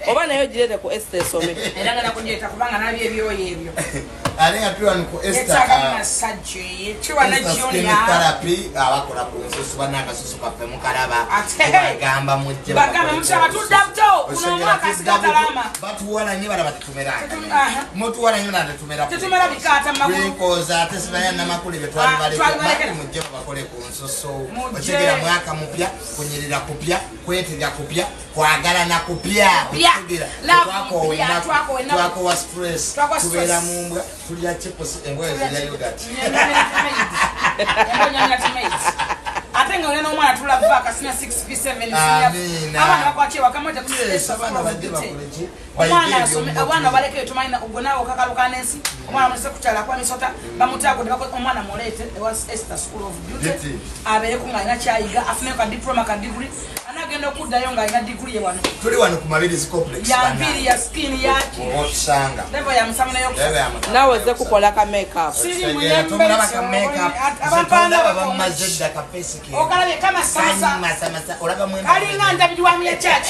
Oba nayo girete ku Esther some. Era ngana kunjeta kubanga nabye ebyoyo ebyo. Alinga tuwa nuko Esther. Yetsaga massage. Tuwa na Junior. Therapy abakola ku nsusu banaka susu kafe mukalaba. Bagamba mujje. Bagamba mshaka tu doctor. Kuno mwaka sikatalama. Batu wana nyi bala batutumera. Mutu wana nyi bala tumera. Tutumera bikata makulu. Because atesibaya na makulu betwali bale. Mujje bakole ku nsusu. Otegera mwaka mupya, kunyirira kupya, kwetega kupya, kwagala na kupya. Twako wa stress. Tubera mumbwa. Tulia chips engwe za yogurt. Atenga ngene omwana tulabaka sina 6p7 abana bakwachiwa kamoja kusesa abana badde bakoleje omwana asome abana baleke tumaina ugonawo kakaluka nensi omwana muse kuchala kwa misota bamutago ndako omwana molete was Esther School of Beauty abere kungaina chayiga afune ka diploma ka degree anagenda okuddayo nga ina degree wano tuli wano ku Mabirizi complex ya mpiri ya skin yaki okusanga level ya musamana yo nawe ze kukola ka makeup siri muyembe tumulaba ka makeup abapanda baba mazedda ka face okalabe kama sasa masa olaba mwembe kalinga ndabidi wa mu ya church